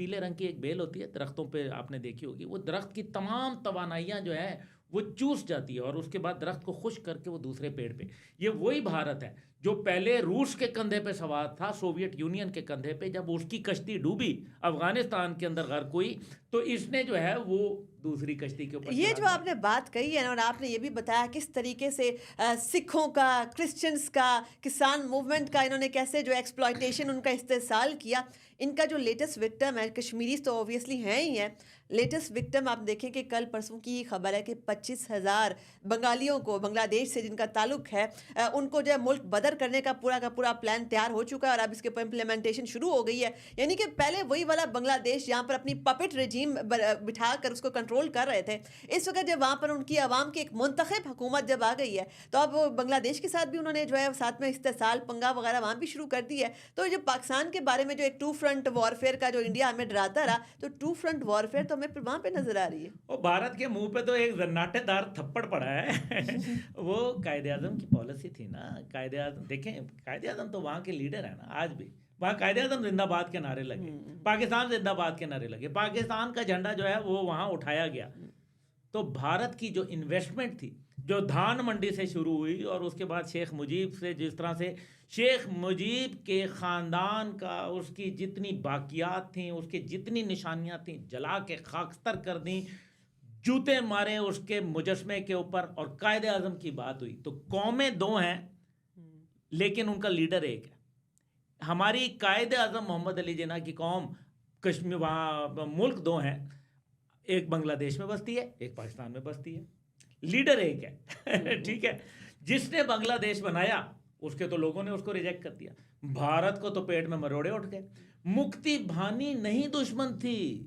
پیلے رنگ کی ایک بیل ہوتی ہے درختوں پہ آپ نے دیکھی ہوگی, وہ درخت کی تمام توانائیاں جو ہے وہ چوس جاتی ہے اور اس کے بعد درخت کو خشک کر کے وہ دوسرے پیڑ پہ. یہ وہی بھارت ہے جو پہلے روس کے کندھے پہ سوار تھا, سوویت یونین کے کندھے پہ. جب اس کی کشتی ڈوبی افغانستان کے اندر غرق ہوئی تو اس نے جو ہے وہ دوسری کشتی کے اوپر یہ جو آپ نے بات کہی ہے اور آپ نے یہ بھی بتایا کس طریقے سے سکھوں کا, کرسچنس کا, کسان موومنٹ کا انہوں نے کیسے جو ایکسپلائٹیشن ان کا استحصال کیا. ان کا جو لیٹسٹ وکٹم ہے, کشمیریز تو اوبویسلی ہیں ہی ہیں, لیٹسٹ وکٹم آپ دیکھیں کہ کل پرسوں کی خبر ہے کہ 25,000 بنگالیوں کو, بنگلہ دیش سے جن کا تعلق ہے, ان کو جو ہے ملک بدر کرنے کا پورا پلان تیار ہو چکا ہے اور اب اس کے اوپر امپلیمنٹیشن شروع ہو گئی ہے. یعنی کہ پہلے وہی والا بنگلہ دیش جہاں پر اپنی پپٹ رجیم بٹھا کر اس کو کنٹرول کر رہے تھے, اس وقت جب وہاں پر ان کی عوام کی ایک منتخب حکومت جب آ گئی ہے تو اب بنگلہ دیش کے ساتھ بھی انہوں نے جو ہے ساتھ میں استحصال پنگا وغیرہ وہاں بھی شروع کر دی ہے. تو جو پاکستان کے بارے میں جو ایک ٹو فرنٹ وارفیئر کا جو انڈیا ہمیں ڈراتا رہا, تو ٹو فرنٹ وارفیئر تو ہمیں وہاں پہ نظر آ رہی ہے. وہ بھارت کے منہ پہ تو ایک زناٹے دار تھپڑ پڑا ہے. وہ قائد اعظم کی پالیسی تھی نا, قائد اعظم دیکھیں, قائد اعظم تو وہاں کے لیڈر ہیں نا, آج بھی وہاں قائد اعظم زندہ باد کے نعرے لگے, پاکستان زندہ باد کے نعرے لگے, پاکستان کا جھنڈا جو ہے وہ وہاں اٹھایا گیا. تو بھارت کی جو انویسٹمنٹ تھی جو دھان منڈی سے شروع ہوئی اور اس کے بعد شیخ مجیب سے, جس طرح سے شیخ مجیب کے خاندان کا اس کی جتنی باقیات تھیں, اس کی جتنی نشانیاں تھیں, جلا کے خاکستر کر دیں, جوتے مارے اس کے مجسمے کے اوپر. اور قائد اعظم کی بات ہوئی تو قومیں دو ہیں لیکن ان کا لیڈر ایک ہے. ہماری قائد اعظم محمد علی جناح کی قوم کشمیر, وہاں ملک دو ہیں, ایک بنگلہ دیش میں بستی ہے, ایک پاکستان میں بستی ہے, لیڈر ایک ہے. ٹھیک ہے, جس نے بنگلہ دیش بنایا اس کے تو لوگوں نے اس کو ریجیکٹ کر دیا. بھارت کو تو پیٹ میں مروڑے اٹھ گئے. مکتی بھانی نہیں دشمن تھی,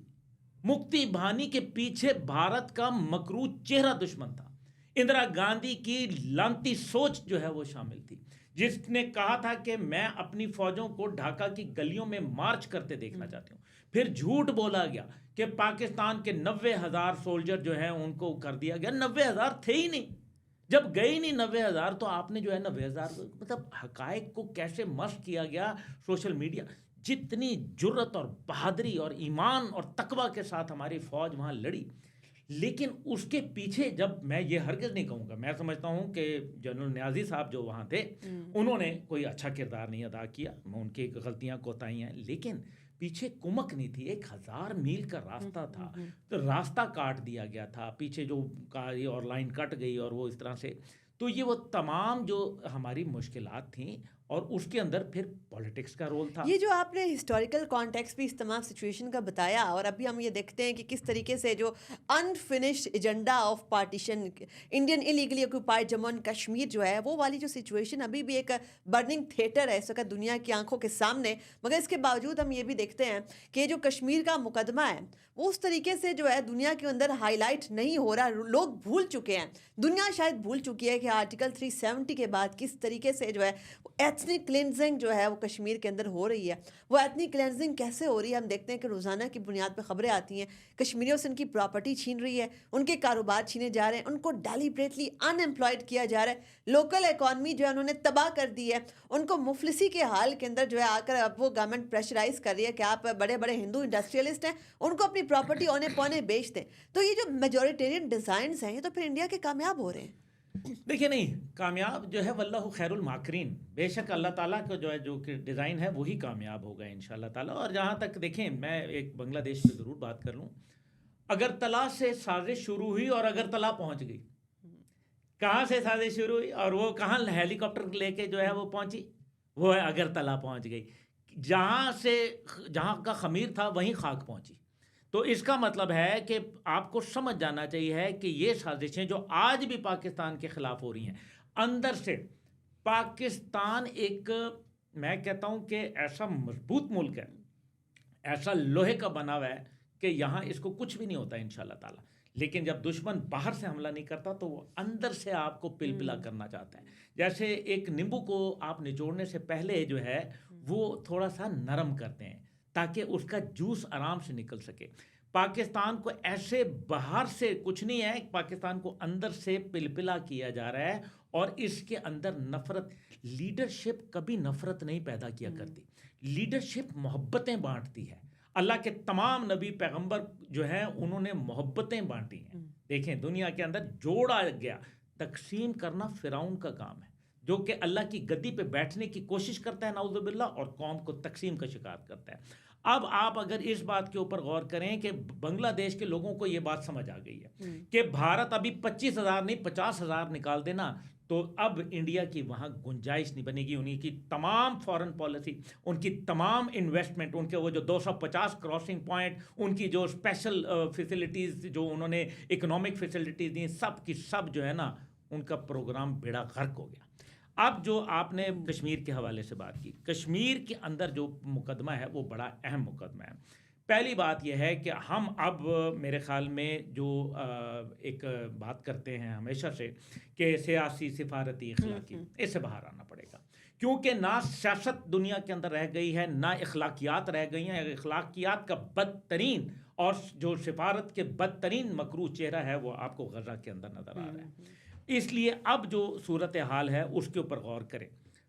مکتی بھانی کے پیچھے بھارت کا مکروہ چہرہ دشمن تھا. اندرا گاندھی کی لانتی سوچ جو ہے وہ شامل تھی, جس نے کہا تھا کہ میں اپنی فوجوں کو ڈھاکہ کی گلیوں میں مارچ کرتے دیکھنا چاہتی ہوں. پھر جھوٹ بولا گیا کہ پاکستان کے 90,000 سولجر جو ہیں ان کو کر دیا گیا. 90,000 تھے ہی نہیں, جب گئے ہی نہیں 90,000 تو آپ نے جو ہے 90,000 مطلب حقائق کو کیسے مشق کیا گیا سوشل میڈیا. جتنی جرت اور بہادری اور ایمان اور تقوی کے ساتھ ہماری فوج وہاں لڑی, لیکن اس کے پیچھے جب میں یہ ہرگز نہیں کہوں گا, میں سمجھتا ہوں کہ جنرل نیازی صاحب جو وہاں تھے انہوں نے کوئی اچھا کردار نہیں ادا کیا, ان کی غلطیاں کوتاہیاں ہیں, لیکن پیچھے کمک نہیں تھی. 1,000 میل کا راستہ تھا, تو راستہ کاٹ دیا گیا تھا پیچھے جو اور لائن کٹ گئی اور وہ اس طرح سے. تو یہ وہ تمام جو ہماری مشکلات تھیں اور اس کے اندر پھر پولیٹکس کا رول تھا. یہ جو آپ نے ہسٹوریکل کانٹیکس بھی اس تمام سچویشن کا بتایا, اور ابھی ہم یہ دیکھتے ہیں کہ کس طریقے سے جو unfinished agenda of partition, Indian illegally occupied Jammu and Kashmir جو ہے, وہ والی جو سچویشن ابھی بھی ایک برننگ تھیٹر ہے اس وقت دنیا کی آنکھوں کے سامنے. مگر اس کے باوجود ہم یہ بھی دیکھتے ہیں کہ جو کشمیر کا مقدمہ ہے وہ اس طریقے سے جو ہے دنیا کے اندر ہائی لائٹ نہیں ہو رہا. لوگ بھول چکے ہیں, دنیا شاید بھول چکی ہے کہ آرٹیکل 370 کے بعد کس طریقے سے جو ہے ایتھنک کلینزنگ جو ہے وہ کشمیر کے اندر ہو رہی ہے. وہ ایتھنک کلینزنگ کیسے ہو رہی ہے؟ ہم دیکھتے ہیں کہ روزانہ کی بنیاد پہ خبریں آتی ہیں, کشمیریوں سے ان کی پراپرٹی چھین رہی ہے, ان کے کاروبار چھینے جا رہے ہیں, ان کو ڈیلیبریٹلی ان ایمپلائڈ کیا جا رہا ہے, لوکل اکانومی جو ہے انہوں نے تباہ کر دی ہے, ان کو مفلسی کے حال کے اندر جو ہے آ کر اب وہ گورنمنٹ پریشرائز کر رہی ہے کہ آپ بڑے بڑے ہندو انڈسٹریلسٹ ہیں, ان کو اپنی پراپرٹی اونے پونے بیچ دیں. تو یہ جو میجورٹیرین ڈیزائنز ہیں یہ تو پھر انڈیا کے کامیاب ہو رہے ہیں. دیکھیے نہیں, کامیاب جو ہے واللہ خیر الماکرین, بے شک اللہ تعالیٰ کا جو ہے جو کہ ڈیزائن ہے وہی کامیاب ہوگا انشاءاللہ تعالیٰ. اور جہاں تک دیکھیں, میں ایک بنگلہ دیش پہ ضرور بات کر لوں. اگرتلہ سے سازش شروع ہوئی اور اگرتلہ پہنچ گئی. کہاں سے سازش شروع ہوئی اور وہ کہاں ہیلی کاپٹر لے کے جو ہے وہ پہنچی, وہ ہے اگرتلہ پہنچ گئی. جہاں کا خمیر تھا وہیں خاک پہنچی. تو اس کا مطلب ہے کہ آپ کو سمجھ جانا چاہیے کہ یہ سازشیں جو آج بھی پاکستان کے خلاف ہو رہی ہیں, اندر سے پاکستان ایک, میں کہتا ہوں کہ ایسا مضبوط ملک ہے, ایسا لوہے کا بنا ہوا ہے کہ یہاں اس کو کچھ بھی نہیں ہوتا انشاءاللہ تعالیٰ. لیکن جب دشمن باہر سے حملہ نہیں کرتا تو وہ اندر سے آپ کو پلپلا کرنا چاہتا ہے. جیسے ایک نیمبو کو آپ نچوڑنے سے پہلے جو ہے وہ تھوڑا سا نرم کرتے ہیں تاکہ اس کا جوس آرام سے نکل سکے. پاکستان کو ایسے باہر سے کچھ نہیں ہے, پاکستان کو اندر سے پلپلا کیا جا رہا ہے, اور اس کے اندر نفرت. لیڈرشپ کبھی نفرت نہیں پیدا کیا کرتی, لیڈرشپ محبتیں بانٹتی ہے. اللہ کے تمام نبی پیغمبر جو ہیں انہوں نے محبتیں بانٹی ہیں. دیکھیں دنیا کے اندر جوڑا گیا. تقسیم کرنا فرعون کا کام ہے جو کہ اللہ کی گدی پہ بیٹھنے کی کوشش کرتا ہے نعوذ باللہ, اور قوم کو تقسیم کا شکار کرتا ہے. اب آپ اگر اس بات کے اوپر غور کریں کہ بنگلہ دیش کے لوگوں کو یہ بات سمجھ آ گئی ہے کہ بھارت ابھی 25,000 نہیں 50,000 نکال دینا تو اب انڈیا کی وہاں گنجائش نہیں بنے گی. انہیں کی تمام فارن پالیسی, ان کی تمام انویسٹمنٹ, ان کے وہ جو 250 کراسنگ پوائنٹ, ان کی جو اسپیشل فیسلٹیز جو انہوں نے اکنامک فیسلٹیز دیں, سب کی سب جو ہے نا ان کا پروگرام بیڑا غرق ہو گیا. اب جو آپ نے کشمیر کے حوالے سے بات کی, کشمیر کے اندر جو مقدمہ ہے وہ بڑا اہم مقدمہ ہے. پہلی بات یہ ہے کہ ہم اب میرے خیال میں جو ایک بات کرتے ہیں ہمیشہ سے کہ سیاسی سفارتی اخلاقی, اس سے باہر آنا پڑے گا, کیونکہ نہ سیاست دنیا کے اندر رہ گئی ہے نہ اخلاقیات رہ گئی ہیں. اخلاقیات کا بدترین اور جو سفارت کے بدترین مکروہ چہرہ ہے وہ آپ کو غزہ کے اندر نظر آ رہا ہے. اس لیے اب جو صورتحال ہے اس کے اوپر غور کریں.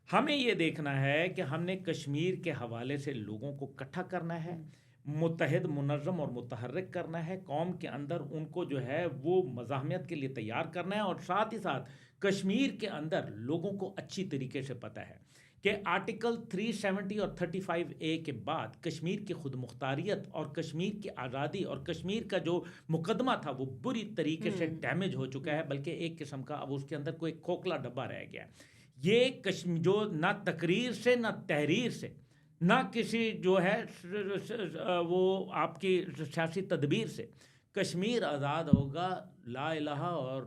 ہمیں یہ دیکھنا ہے کہ ہم نے کشمیر کے حوالے سے لوگوں کو اکٹھا کرنا ہے, متحد منظم اور متحرک کرنا ہے, قوم کے اندر ان کو جو ہے وہ مزاحمت کے لیے تیار کرنا ہے, اور ساتھ ہی ساتھ کشمیر کے اندر لوگوں کو اچھی طریقے سے پتہ ہے کہ آرٹیکل 370 اور 35A کے بعد کشمیر کی خود مختاریت اور کشمیر کی آزادی اور کشمیر کا جو مقدمہ تھا وہ بری طریقے سے ڈیمیج ہو چکا ہے, بلکہ ایک قسم کا اب اس کے اندر کوئی کھوکھلا ڈبہ رہ گیا. یہ جو نہ تقریر سے نہ تحریر سے نہ کسی جو ہے وہ آپ کی سیاسی تدبیر سے کشمیر آزاد ہوگا لا الہ اور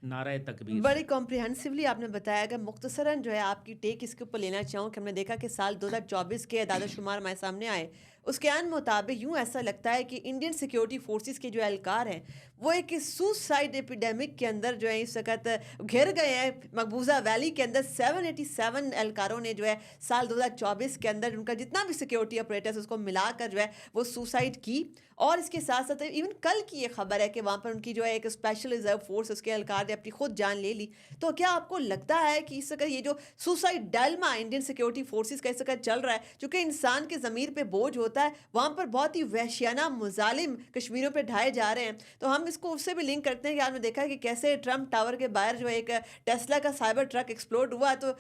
نعرہ تکبیر. بڑی کمپریہنسولی آپ نے بتایا. کہ مختصراً جو ہے آپ کی ٹیک اس کے اوپر لینا چاہوں کہ ہم نے دیکھا کہ سال 2024 کے اعداد و شمار ہمارے سامنے آئے, اس کے عین مطابق یوں ایسا لگتا ہے کہ انڈین سیکیورٹی فورسز کے جو اہلکار ہیں وہ ایک سوسائڈ ایپیڈیمک کے اندر جو ہے اس وقت گھر گئے ہیں. مقبوضہ ویلی کے اندر 787 اہلکاروں نے جو ہے سال 2024 کے اندر ان کا جتنا بھی سیکیورٹی آپریٹرز اس کو ملا کر جو ہے وہ سوسائڈ کی. اور اس کے ساتھ ساتھ ایون کل کی یہ خبر ہے کہ وہاں پر ان کی جو ہے ایک اسپیشل ریزرو فورس اس کے اہلکار نے اپنی خود جان لے لی. تو کیا آپ کو لگتا ہے کہ اس وقت یہ جو سوسائڈ ڈیلما انڈین سیکیورٹی فورسز کا اس وقت چل رہا ہے, چونکہ انسان کے ضمیر پہ بوجھ ہوتا ہے, وہاں پر بہت ہی وحشیانہ مظالم کشمیروں پہ ڈھائے جا رہے ہیں, تو ہم اس کو اس سے بھی لنک کرتے ہیں کہ آپ نے دیکھا ہے کہ کیسے ٹرمپ ٹاور کے باہر جو ایک ٹیسلا کا سائبر ٹرک ایکسپلوڈ ہوا, تو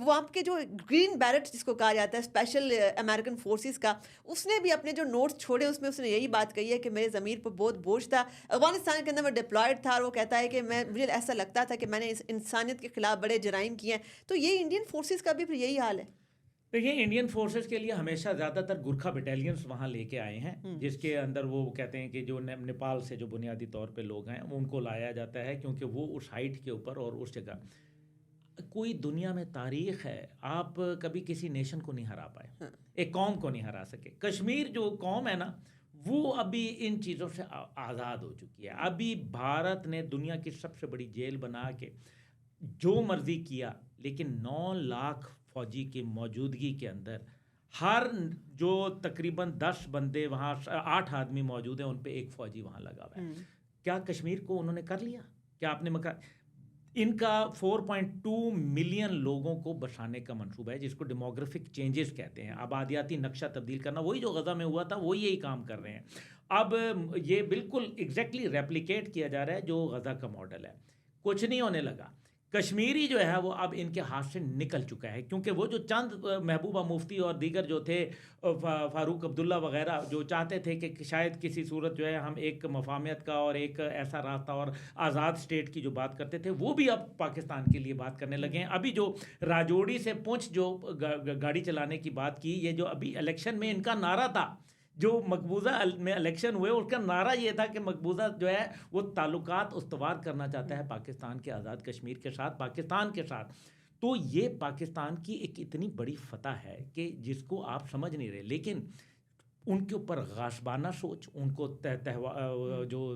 وہاں کے جو گرین بیرٹ جس کو کہا جاتا ہے اسپیشل امریکن فورسز کا, اس نے بھی اپنے جو نوٹس چھوڑے اس میں اس نے یہی بات کہی ہے کہ میرے ضمیر پر بہت بوجھ تھا. افغانستان کے اندر میں ڈپلائڈ تھا اور وہ کہتا ہے کہ مجھے ایسا لگتا تھا کہ میں نے اس انسانیت کے خلاف بڑے جرائم کیے ہیں. تو یہ انڈین فورسز کا بھی پھر یہی حال ہے. دیکھیں انڈین فورسز کے لیے ہمیشہ زیادہ تر گورکھا بٹالینس وہاں لے کے آئے ہیں, جس کے اندر وہ کہتے ہیں کہ جو نیپال سے جو بنیادی طور پہ لوگ ہیں ان کو لایا جاتا ہے, کیونکہ وہ اس ہائٹ کے اوپر اور اس جگہ کوئی دنیا میں تاریخ ہے آپ کبھی کسی نیشن کو نہیں ہرا پائے, ایک قوم کو نہیں ہرا سکے. کشمیر جو قوم ہے نا وہ ابھی ان چیزوں سے آزاد ہو چکی ہے. ابھی بھارت نے دنیا کی سب سے بڑی جیل بنا کے جو مرضی کیا, لیکن 9 لاکھ فوجی کی موجودگی کے اندر ہر جو تقریباً 10 بندے وہاں 8 آدمی موجود ہیں ان پہ ایک فوجی وہاں لگا ہوا ہے. کیا کشمیر کو انہوں نے کر لیا؟ کیا آپ نے ان کا 4.2 ملین لوگوں کو بسانے کا منصوبہ ہے جس کو ڈیموگرافک چینجز کہتے ہیں, آبادیاتی نقشہ تبدیل کرنا. وہی جو غزہ میں ہوا تھا وہ یہی کام کر رہے ہیں. اب یہ بالکل ایگزیکٹلی ریپلیکیٹ کیا جا رہا ہے جو غزہ کا ماڈل ہے. کچھ نہیں ہونے لگا. کشمیری جو ہے وہ اب ان کے ہاتھ سے نکل چکا ہے, کیونکہ وہ جو چند محبوبہ مفتی اور دیگر جو تھے فاروق عبداللہ وغیرہ جو چاہتے تھے کہ شاید کسی صورت جو ہے ہم ایک مفاہمت کا اور ایک ایسا راستہ اور آزاد اسٹیٹ کی جو بات کرتے تھے وہ بھی اب پاکستان کے لیے بات کرنے لگے ہیں. ابھی جو راجوڑی سے پونچھ جو گاڑی چلانے کی بات کی, یہ جو ابھی الیکشن میں ان کا نعرہ تھا, جو مقبوضہ میں الیکشن ہوئے اس کا نعرہ یہ تھا کہ مقبوضہ جو ہے وہ تعلقات استوار کرنا چاہتا ہے پاکستان کے آزاد کشمیر کے ساتھ, پاکستان کے ساتھ. تو یہ پاکستان کی ایک اتنی بڑی فتح ہے کہ جس کو آپ سمجھ نہیں رہے, لیکن ان کے اوپر غاصبانہ سوچ, ان کو جو